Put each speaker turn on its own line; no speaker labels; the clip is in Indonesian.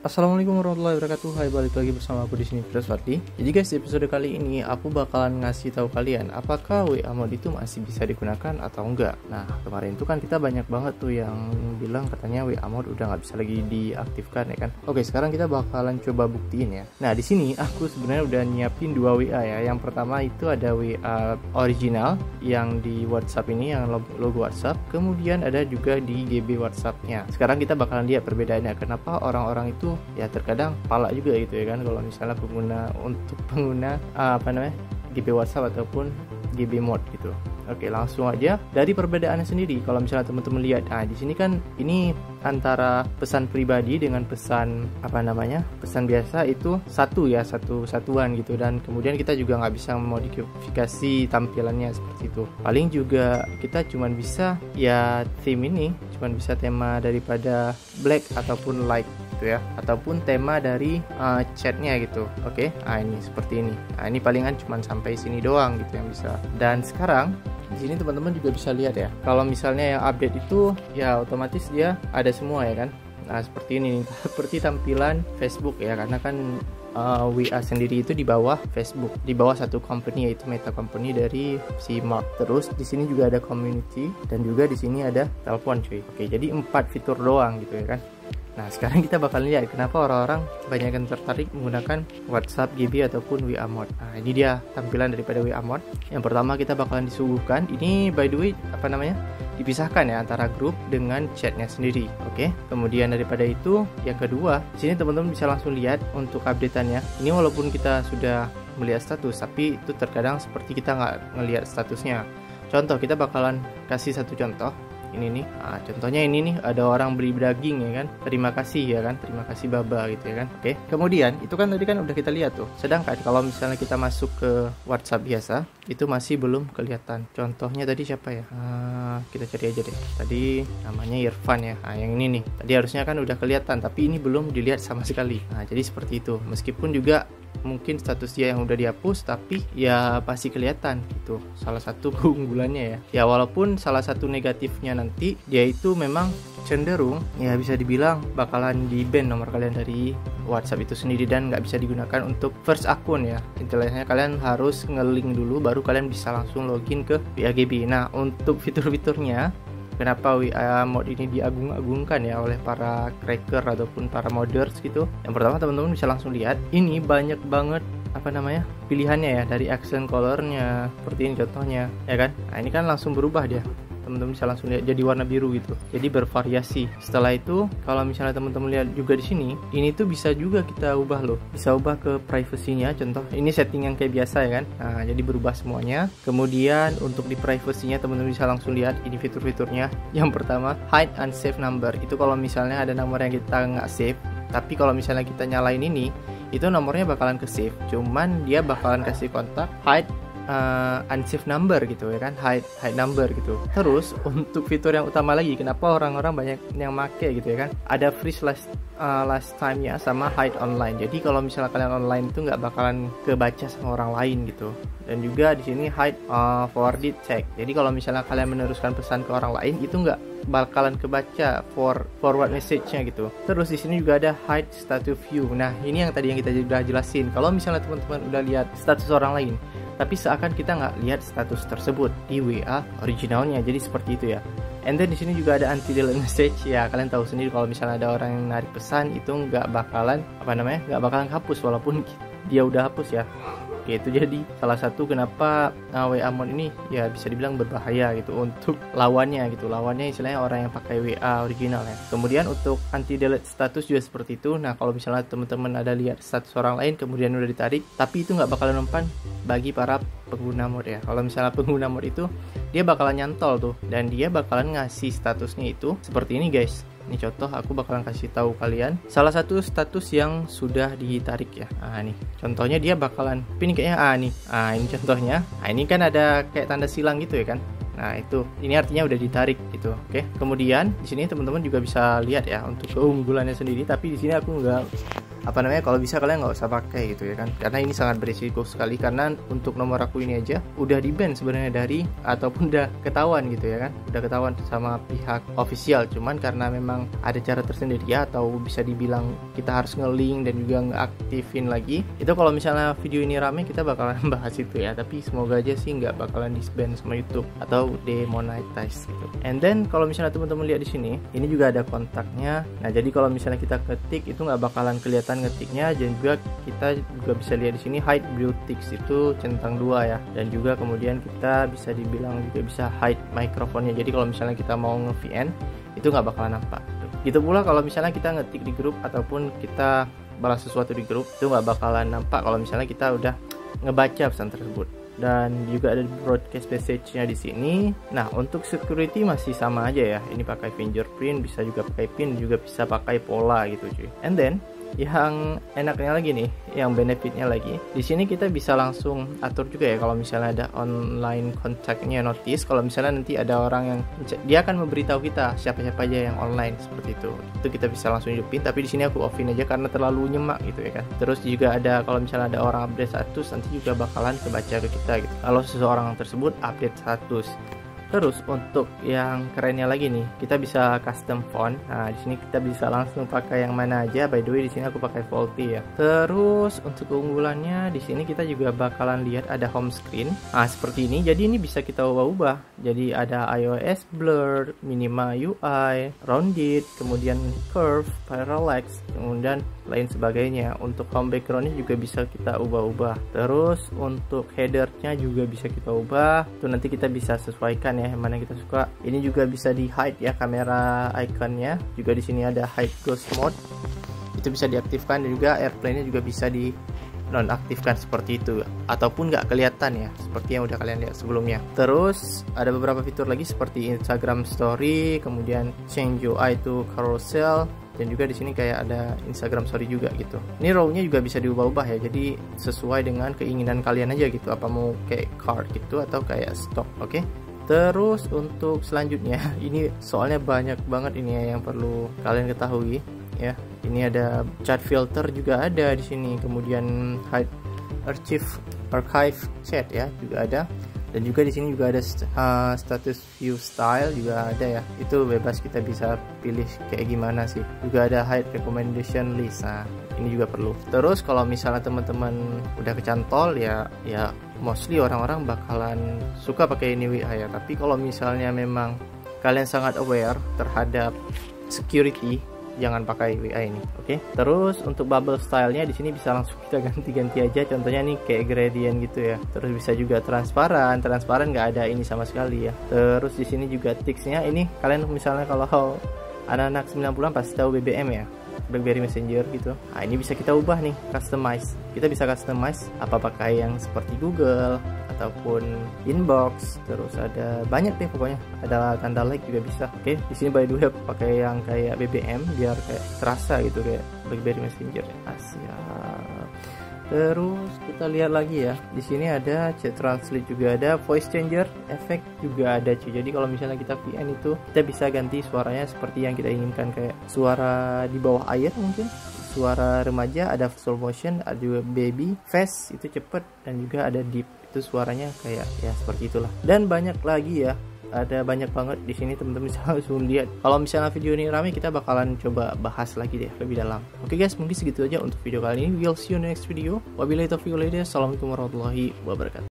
Assalamualaikum warahmatullahi wabarakatuh. Hai, balik lagi bersama aku di sini Firdaus Fadli. Jadi guys, di episode kali ini aku bakalan ngasih tahu kalian apakah WA Mode itu masih bisa digunakan atau enggak. Nah, kemarin itu kan kita banyak banget tuh yang bilang katanya WA Mode udah nggak bisa lagi diaktifkan ya kan. Oke, sekarang kita bakalan coba buktiin ya. Nah, di sini aku sebenarnya udah nyiapin dua WA ya. Yang pertama itu ada WA original yang di WhatsApp ini, yang logo WhatsApp. Kemudian ada juga di GB WhatsApp-nya. Sekarang kita bakalan lihat perbedaannya. Kenapa orang-orang itu ya terkadang pala juga gitu ya kan, kalau misalnya pengguna GB WhatsApp ataupun GB Mode gitu. Oke, langsung aja dari perbedaannya sendiri. Kalau misalnya teman-teman lihat, di sini kan ini antara pesan pribadi dengan pesan pesan biasa itu satu satuan gitu, dan kemudian kita juga nggak bisa modifikasi tampilannya seperti itu. Paling juga kita cuman bisa ya cuman bisa tema daripada black ataupun light gitu ya, ataupun tema dari chatnya gitu. Oke, ini seperti ini. Ini palingan cuman sampai sini doang gitu yang bisa. Dan sekarang di sini teman-teman juga bisa lihat ya, kalau misalnya yang update itu ya otomatis dia ada semua ya kan. Nah, seperti ini, seperti tampilan Facebook ya, karena kan WA sendiri itu di bawah Facebook, di bawah satu company, yaitu Meta Company dari si Mark. Terus di sini juga ada community dan juga di sini ada telepon cuy. Oke, jadi 4 fitur doang gitu ya kan. Nah, sekarang kita bakal lihat kenapa orang-orang banyak yang tertarik menggunakan WhatsApp GB ataupun WA Mode. Nah, ini dia tampilan daripada WA Mode. Yang pertama kita bakalan disuguhkan, ini by the way dipisahkan ya antara grup dengan chatnya sendiri. Oke. Kemudian daripada itu, yang kedua, di sini teman-teman bisa langsung lihat untuk updateannya. Ini walaupun kita sudah melihat status, tapi itu terkadang seperti kita nggak ngelihat statusnya. Contoh, kita bakalan kasih satu contoh. Ini nih, contohnya ini nih, ada orang beli daging ya kan, terima kasih ya kan, terima kasih Baba gitu ya kan. Oke, kemudian itu kan tadi kan udah kita lihat tuh. Sedangkan kalau misalnya kita masuk ke WhatsApp biasa, itu masih belum kelihatan. Contohnya tadi siapa ya, kita cari aja deh. Tadi namanya Irfan ya. Yang ini nih, tadi harusnya kan udah kelihatan, tapi ini belum dilihat sama sekali. Jadi seperti itu. Meskipun juga mungkin status dia yang udah dihapus, tapi ya pasti kelihatan gitu. Salah satu keunggulannya ya. Ya walaupun salah satu negatifnya nanti dia itu memang cenderung ya bisa dibilang bakalan di-ban nomor kalian dari WhatsApp itu sendiri dan nggak bisa digunakan untuk first akun ya. Intinya kalian harus nge-link dulu baru kalian bisa langsung login ke WAGB. Nah, untuk fitur-fiturnya, kenapa WA Mode ini diagung-agungkan ya oleh para cracker ataupun para modders gitu. Yang pertama, teman-teman bisa langsung lihat, ini banyak banget pilihannya ya, dari accent colornya seperti ini contohnya ya kan. Nah, ini kan langsung berubah dia. Teman-teman bisa langsung lihat jadi warna biru gitu. Jadi bervariasi. Setelah itu, kalau misalnya teman-teman lihat juga di sini, ini tuh bisa juga kita ubah loh. Bisa ubah ke privacy-nya. Contoh, ini setting yang kayak biasa ya kan. Nah, jadi berubah semuanya. Kemudian untuk di privacy-nya teman-teman bisa langsung lihat ini fitur-fiturnya. Yang pertama, hide unsaved number. Itu kalau misalnya ada nomor yang kita nggak save, tapi kalau misalnya kita nyalain ini, itu nomornya bakalan ke save. Cuman dia bakalan kasih kontak hide unsaved number gitu ya kan, hide number gitu. Terus untuk fitur yang utama lagi, kenapa orang-orang banyak yang make gitu ya kan, ada freeze last time-nya sama hide online. Jadi kalau misalnya kalian online itu nggak bakalan kebaca sama orang lain gitu. Dan juga di sini hide forwarded text. Jadi kalau misalnya kalian meneruskan pesan ke orang lain itu nggak bakalan kebaca forward message-nya gitu. Terus di sini juga ada hide status view. Nah, ini yang tadi yang kita udah jelasin. Kalau misalnya teman-teman udah lihat status orang lain, tapi seakan kita nggak lihat status tersebut di WA originalnya. Jadi seperti itu ya. And then di sini juga ada anti delete message ya. Kalian tahu sendiri kalau misalnya ada orang yang narik pesan itu nggak bakalan hapus walaupun dia udah hapus ya. Oke, itu jadi salah satu kenapa WA Mode ini ya bisa dibilang berbahaya gitu untuk lawannya gitu. Lawannya istilahnya orang yang pakai WA original ya. Kemudian untuk anti delete status juga seperti itu. Nah, kalau misalnya teman-teman ada lihat status orang lain kemudian udah ditarik, tapi itu nggak bakalan mempan bagi para pengguna Mode ya. Kalau misalnya pengguna Mode itu dia bakalan nyantol tuh, dan dia bakalan ngasih statusnya itu seperti ini guys. Ini contoh, aku bakalan kasih tahu kalian salah satu status yang sudah ditarik ya. Nih contohnya dia bakalan ini kayaknya ini contohnya. Ini kan ada kayak tanda silang gitu ya kan. Nah, itu ini artinya udah ditarik gitu. Oke. Kemudian di sini teman-teman juga bisa lihat ya untuk keunggulannya sendiri, tapi di sini aku nggak kalau bisa kalian nggak usah pakai gitu ya kan, karena ini sangat berisiko sekali. Karena untuk nomor aku ini aja udah di ban sebenarnya dari, ataupun udah ketahuan gitu ya kan, udah ketahuan sama pihak official. Cuman karena memang ada cara tersendiri ya, atau bisa dibilang kita harus nge-link dan juga ngeaktifin lagi. Itu kalau misalnya video ini rame kita bakalan bahas itu ya, tapi semoga aja sih nggak bakalan di-ban sama YouTube atau demonetize gitu. And then kalau misalnya teman-teman lihat di sini, ini juga ada kontaknya. Nah, jadi kalau misalnya kita ketik itu nggak bakalan kelihatan ngetiknya, dan juga kita juga bisa lihat di sini hide blue ticks itu centang 2 ya, dan juga kemudian kita bisa dibilang juga bisa hide mikrofonnya. Jadi kalau misalnya kita mau nge-VN itu nggak bakalan nampak. Gitu pula kalau misalnya kita ngetik di grup ataupun kita balas sesuatu di grup, itu nggak bakalan nampak kalau misalnya kita udah ngebaca pesan tersebut. Dan juga ada broadcast message-nya di sini. Nah, untuk security masih sama aja ya. Ini pakai fingerprint, bisa juga pakai pin, juga bisa pakai pola gitu cuy. And then yang enaknya lagi nih, yang benefitnya lagi, di sini kita bisa langsung atur juga ya kalau misalnya ada online kontaknya notice. Kalau misalnya nanti ada orang yang dia akan memberitahu kita siapa-siapa aja yang online seperti itu kita bisa langsung hidupin. Tapi di sini aku offin aja karena terlalu nyemak gitu ya kan. Terus juga ada kalau misalnya ada orang update status, nanti juga bakalan kebaca ke kita gitu kalau seseorang tersebut update status. Terus untuk yang kerennya lagi nih, kita bisa custom font. Nah, di sini kita bisa langsung pakai yang mana aja. By the way, di sini aku pakai Volty ya. Terus untuk keunggulannya di sini kita juga bakalan lihat ada home screen. Nah, seperti ini. Jadi ini bisa kita ubah-ubah. Jadi ada iOS blur, minima UI, rounded, kemudian curve, parallax, kemudian lain sebagainya. Untuk home backgroundnya juga bisa kita ubah-ubah. Terus untuk headernya juga bisa kita ubah. Itu nanti kita bisa sesuaikan ya, yang mana kita suka. Ini juga bisa di hide ya kamera iconnya. Juga di sini ada hide ghost mode. Itu bisa diaktifkan, dan juga airplane-nya juga bisa di nonaktifkan seperti itu, ataupun nggak kelihatan ya seperti yang udah kalian lihat sebelumnya. Terus ada beberapa fitur lagi seperti Instagram Story, kemudian change UI to carousel, dan juga di sini kayak ada Instagram Story juga gitu. Ini row-nya juga bisa diubah-ubah ya, jadi sesuai dengan keinginan kalian aja gitu, apa mau kayak card gitu atau kayak stock. Oke. Terus untuk selanjutnya ini soalnya banyak banget ini ya yang perlu kalian ketahui ya. Ini ada chat filter juga ada di sini, kemudian hide archive chat ya juga ada, dan juga di sini juga ada status view style juga ada ya. Itu bebas, kita bisa pilih kayak gimana sih. Juga ada hide recommendation list. Nah, ini juga perlu. Terus kalau misalnya teman-teman udah kecantol ya mostly orang-orang bakalan suka pakai ini WA ya. Tapi kalau misalnya memang kalian sangat aware terhadap security, jangan pakai WA ini, oke? Terus untuk bubble stylenya di sini bisa langsung kita ganti-ganti aja. Contohnya nih kayak gradient gitu ya. Terus bisa juga transparan nggak ada ini sama sekali ya. Terus di sini juga text-nya ini, kalian misalnya kalau anak-anak 90-an pasti tahu BBM ya, BlackBerry Messenger gitu. Nah, ini bisa kita ubah nih, customize. Kita bisa customize apa pakai yang seperti Google ataupun inbox. Terus ada banyak deh pokoknya. Ada tanda like juga bisa. Oke, di sini by the way aku pakai yang kayak BBM biar kayak terasa gitu kayak BlackBerry Messenger. Siap. Terus kita lihat lagi ya. Di sini ada chat translate juga ada, voice changer, efek juga ada cuy. Jadi kalau misalnya kita VN itu kita bisa ganti suaranya seperti yang kita inginkan, kayak suara di bawah air mungkin, suara remaja, ada slow motion, ada juga baby, fast itu cepet, dan juga ada deep itu suaranya kayak ya seperti itulah. Dan banyak lagi ya. Ada banyak banget di sini, teman-teman bisa langsung lihat. Kalau misalnya video ini rame, kita bakalan coba bahas lagi deh lebih dalam. Oke guys, mungkin segitu aja untuk video kali ini. We'll see you next video. Wabillahi taufiq wal hidayah. Assalamualaikum warahmatullahi wabarakatuh.